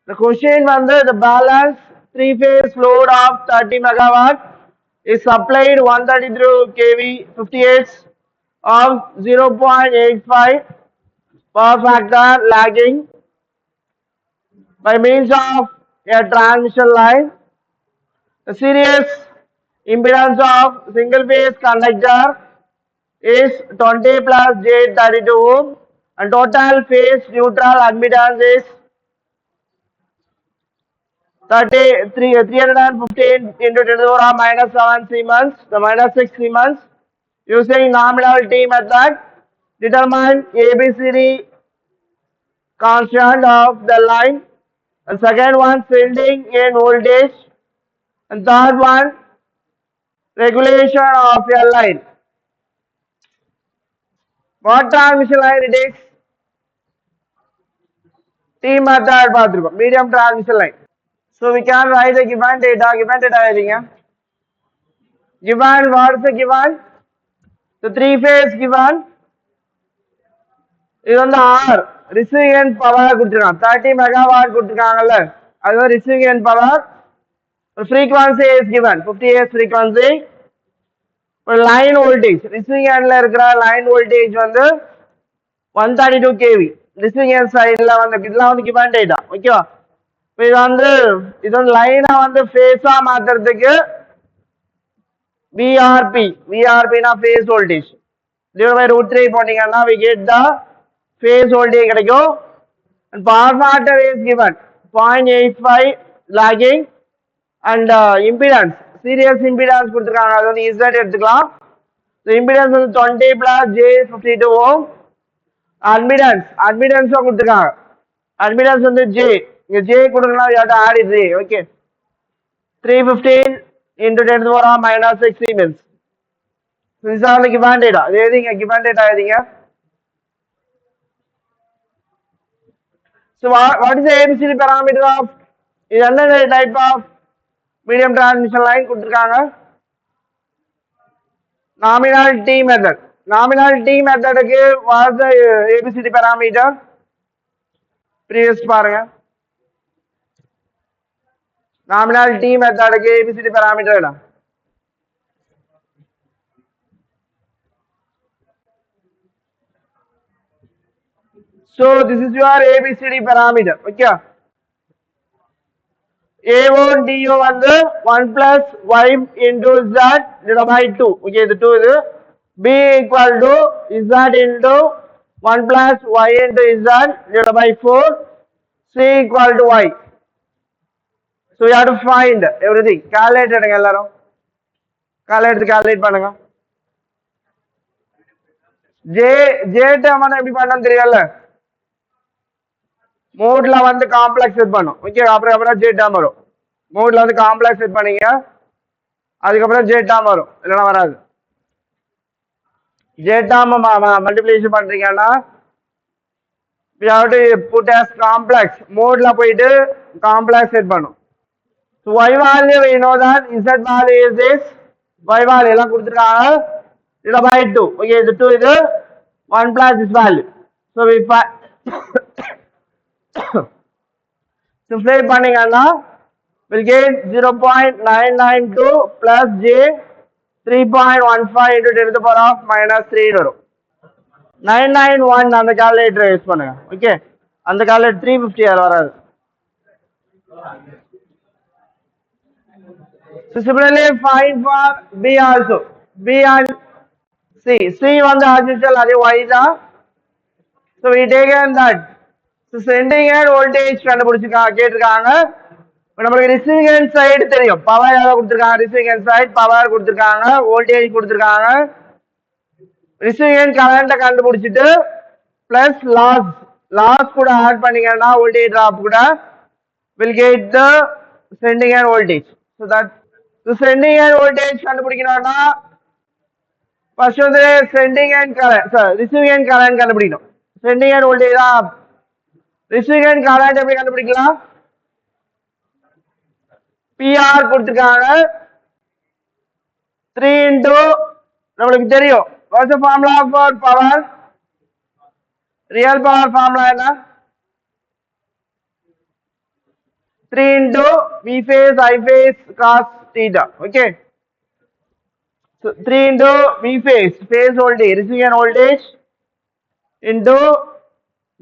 The question under the balance three-phase load of 30 megawatt is supplied 133 kV 58 of 0.85 power factor lagging by means of a transmission line. The series impedance of single phase conductor is 20 plus J32 ohm and total phase neutral admittance is 315 into 10 to the power minus 7 Siemens, the minus 6 Siemens. Using nominal T method, determine ABCD constant of the line. And second one, sending in voltage. And third one, regulation of a line. What transmission line it is? T method, medium transmission line. So we can write the given data given. Given what is the given? The three phase given. இது வந்து R receiving end power கொடுத்திருக்காங்க 30 megawatt கொடுத்திருக்காங்கல்ல அது receiving end power frequency is given 50 Hz frequency line voltage receiving endல இருக்கிற line voltage வந்து 132 kV receiving end sideல வந்து இதெல்லாம் வந்து given data ஓகேவா இது வந்து லைனை வந்து ஃபேஸா மாத்துறதுக்கு VRP னா phase voltage divided by √3 போட்டீங்கன்னா we get the phase voltage கிடைக்கும் and power factor is given 0.85 lagging and impedance series impedance கொடுத்திருக்காங்க அது வந்து Z எடுத்துக்கலாம் the impedance வந்து 20 plus J52 ohm admittance கொடுத்திருக்காங்க admittance வந்து J இங்க J கொடுக்கணும் you have to add it okay 315 into 10 to the power minus 6 Siemens this is all given data எழுதிங்க given data எழுதிங்க. So what is the ABCD parameter of இது என்ன type of medium transmission line கொடுத்திருக்காங்க nominal T method க்கு what is the ABCD parameter previous பாருங்க nominal T method க்கு ABCD parameter என்ன So this is your ABCD parameter. Okay. A1 DO வந்து 1 plus Y into Z divided by 2. Okay, the 2 is B equal to Z into 1 plus Y into Z divided by 4. C equal to Y. So you have to find everything. Calculate எடுங்க எல்லாரும். calculate பண்ணுங்க. J term எப்படி பண்ணனும் தெரியல மோட்ல வந்து complex set பண்ணும் okay அப்புறம் J டேர்ம் வரும் மோட்ல வந்து காம்ப்ளெக்ஸ் செட் பண்ணீங்க அதுக்கு அப்புறம் J டேர்ம் வரும் இல்லனா வராது J டேர்ம் மல்டிப்ளிகேஷன் பண்றீங்கன்னா we have to put as complex மோட்ல போயிடு காம்ப்ளெக்ஸ் செட் பண்ணும் so y value we know that z value is this y value எல்லாம் கொடுத்திருக்காங்க divided by 2 okay இது 2 இது 1 plus this value so we simplify பண்ணீங்கன்னா we'll get 0.992 plus J 3.15 into 10 to the power of minus 3 வரும் 991 அந்த calculator use பண்ணுங்க okay அந்த calculator 350 வராது so similarly find for B also B and C வந்து as usual அதே Y தான் so we taken that so sending end voltage கண்டுபிடிச்சிருக்காங்க கேட்டிருக்காங்க நமக்கு ரிசீவிங் எண்ட் சைடு தெரியும் பவர் எவ்வளவு கொடுத்திருக்காங்க ரிசீவிங் எண்ட் சைடு பவர் கொடுத்திருக்காங்க வோல்டேஜ் கொடுத்திருக்காங்க ரிசீவிங் எண்ட் கரண்ட் கண்டுபிடிச்சிட்டு பிளஸ் லாஸ் கூட ஆட் பண்ணீங்கன்னா வோல்டேஜ் டிராப் கூட will get the sending end voltage so that the sending end voltage கண்டுபிடிக்கணும்னா ஃபர்ஸ்ட் வந்து sending end current receiving end current கண்டுபிடிக்கணும் sending end voltage தான் receiving end current எப்படி கண்டுபிடிக்கலாம் PR கொடுத்திருக்காங்க 3 into நமக்கு தெரியும் what's the formula for power real power formula என்ன 3 into V phase I phase cos theta. Okay. So 3 into V phase voltage, receiving end voltage into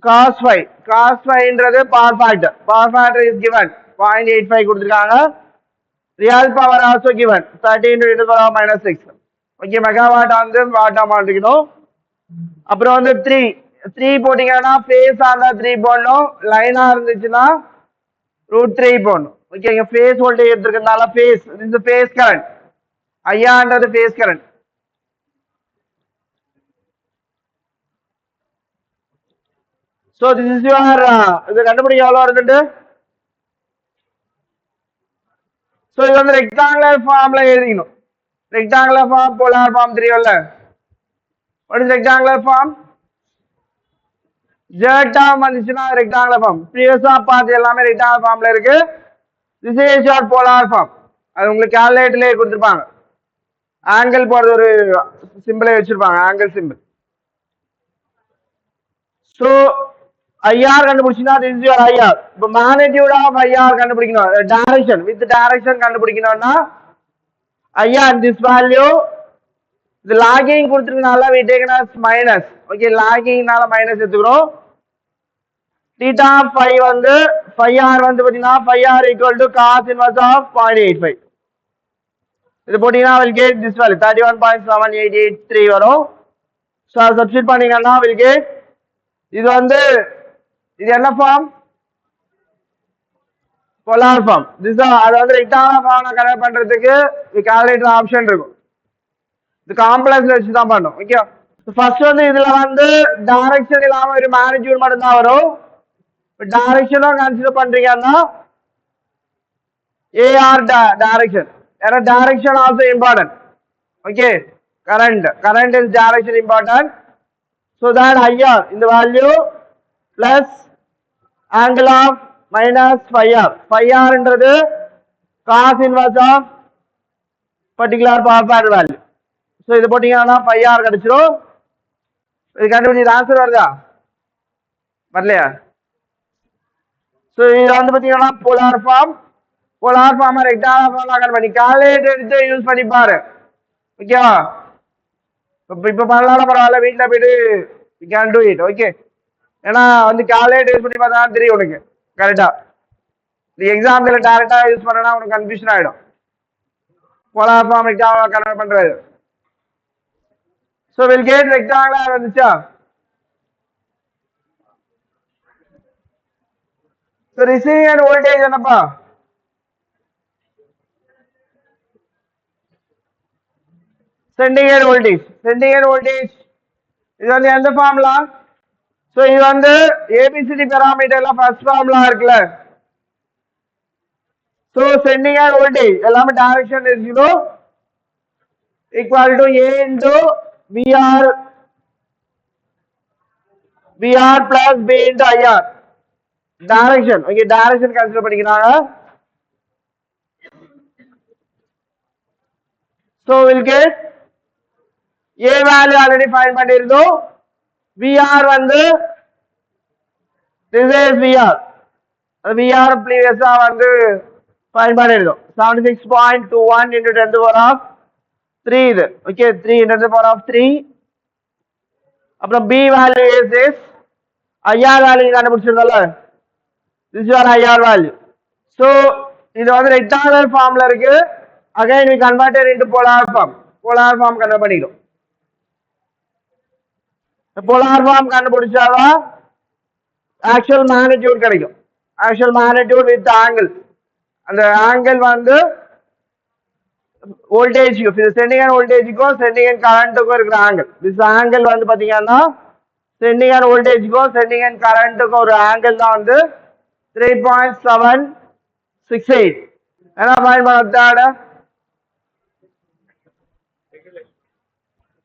cos phi. Cos phi என்றது power factor. Power factor is given 0.85 கொடுத்திருக்காங்க. Real power also given 30 into 10 to the power minus 6. Okay, megawatt வந்து watt மாத்திக்கணும். அப்புறம் வந்து 3 போட்டீங்கன்னா face ஆனா 3 போடணும், லைனா இருந்துச்சுன்னா √3 போடணும். ஓகே, இங்க ஃபேஸ் வோல்டேஜ் எடுத்துக்கிறதுனால ஃபேஸ் இந்த ஃபேஸ் கரண்ட் ஐயான்றது phase current. So this is your இது கண்டுபிடிக்க எவ்வளோ வருதுண்டு. ஸோ இது வந்து ரெக்டாங்குலர் ஃபார்ம்ல எழுதிக்கணும். ரெக்டாங்குலர் ஃபார்ம் போலார் ஃபார்ம் தெரியும்ல. What is rectangular form? Z term வந்துச்சுன்னா ரெக்டாங்குலர் ஃபார்ம். ப்ரீவியஸா பார்த்து எல்லாமே ரெக்டாங்குலர் ஃபார்ம்ல இருக்கு. This is your polar form. அது உங்களுக்கு கால்குலேட்டர்லயே கொடுத்துருப்பாங்க. ஆங்கிள் போறது ஒரு சிம்பிளே வச்சிருப்பாங்க, ஆங்கிள் சிம்பிள். ஸோ ஐஆர் கண்டுபிடிச்சினா திஸ் இஸ் யுவர் ஐஆர். இப்போ மேக்னிடியூட் ஆஃப் ஐஆர் கண்டுபிடிக்கணும், டைரக்ஷன் வித் டைரக்ஷன் கண்டுபிடிக்கணும்னா ஐஆர் திஸ் வேல்யூ. இது லாகிங் கொடுத்துருக்கனால we taken as minus. Okay, லாகிங்னால மைனஸ் எடுத்துக்கிறோம். தீட்டா ஃபை வந்து ஃபை ஆர் வந்து பார்த்தீங்கன்னா phi R equal to cos inverse of 0.85. இது போட்டீங்கன்னா will get this value 31.7883 வரும். ஸோ அதை சப்ஸ்டிட் பண்ணீங்கன்னா will get இது வந்து இது என்ன ஃபார்ம்? Polar form. திஸ் அது வந்து ரெக்டாங்குலர் ஃபார்ம்ல கன்வெர்ட் பண்றதுக்கு கால்குலேட்டர் ஆப்ஷன் இருக்கும். இது காம்ப்ளெக்ஸ்ல வச்சு தான் பண்ணும். ஓகே, ஃபர்ஸ்ட் வந்து இதுல வந்து டைரக்ஷன் இல்லாம ஒரு மேக்னிட்யூட் மட்டும் தான் வரும். டைரக்ஷனும் கன்சிடர் பண்றீங்கன்னா ஏஆர் டைரக்ஷன். ஏன்னா direction also important. Okay, current is direction important. So that IR இந்த value plus angle of minus phi R. Phi ஆர்ன்றது cos inverse of particular power factor value. So இது போட்டீங்கன்னா ஃபை ஆர் கிடைச்சிரும். இது கண்டுபிடிச்சி answer வருதா? வரலையா? ஸோ இது வந்து பார்த்தீங்கன்னா polar form. Polar form rectangular form convert பண்ணி கால்குலேட்டர் எடுத்து யூஸ் பண்ணி பாரு. ஓகேவா? இப்போ பண்ணலாம் பரவாயில்ல, வீட்டில் போயிட்டு you can do it. Okay, ஏன்னா வந்து கால்குலேட்டர் யூஸ் பண்ணி பார்த்தா தெரியும் உனக்கு கரெக்டா. இந்த எக்ஸாம்பிள் டேரக்டா யூஸ் பண்ணனா உனக்கு கன்ஃபியூஷன் ஆயிடும். போலார் ஃபார்ம் ரெக்டாங்குலர் கன்வெர்ட் பண்றது. ஸோ வில் கேட் ரெக்டாங்குலர் வந்துச்சா? ஸோ ரிசீவிங் அண்ட் வோல்டேஜ் என்னப்பா? Sending end voltage. Sending end voltage இது வந்து எந்த ஃபார்முலா? ஸோ இது வந்து ஏபிசிடி பேராமீட்டர்ல ஃபர்ஸ்ட் ஃபார்முலா இருக்குல்ல. ஸோ சென்டிங் அண்ட் வோல்டேஜ் எல்லாமே direction is zero equal to A into VR plus B into IR. Direction. Okay, direction consider பண்ணிக்கிறாங்க. So will get A value already find பண்ணிருந்தோம். VR வந்து this is VR. VR previously வந்து find பண்ணிருந்தோம். 76.21 into 10 to the power of 3 இது. Okay, 3 into 10 to the power of 3. அப்புறம் B value is this. IR value கண்டுபிடிச்சிருந்தோம்ல. This is your IR value. So இது வந்து rectangular ஃபார்ம்ல இருக்கு. Again we converted into polar form. Polar form convert பண்ணிடும். Polar form கண்டுபிடிச்சாதான் actual magnitude கிடைக்கும். Actual magnitude with angle. அந்த angle வந்து வோல்டேஜுக்கு sending and வோல்டேஜுக்கும் sending and கரண்ட்டுக்கும் இருக்கிற angle. This angle வந்து பாத்தீங்கன்னா சென்டிங் அண்ட் வோல்டேஜுக்கும் சென்டிங் அண்ட் கரண்ட்டுக்கும் ஒரு ஆங்கிள் தான் வந்து 3.768. என்ன ஃபைண்ட் பண்ண?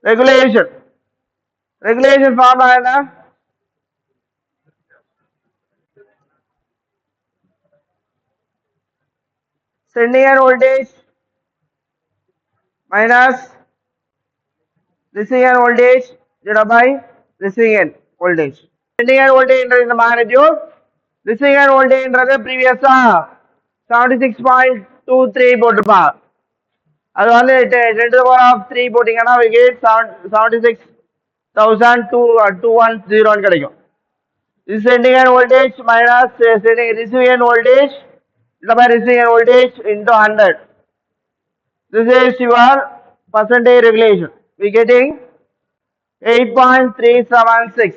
ரெகுலேஷன். ரெகுலேஷன் ஃபார்முலா என்ன? Sending end voltage minus receiving end voltage divided by receiving end voltage. Sending end voltage இந்த magnitude, receiving end voltage ன்றது previously 76.23 போட்டுருப்பான். அது வந்து 10 to the power of 3 போட்டிங்கன்னா we get 76,210 கிடைக்கும். This sending end voltage minus receiving end voltage divided by receiving end voltage into 100. This is your percentage regulation. We getting 8.376.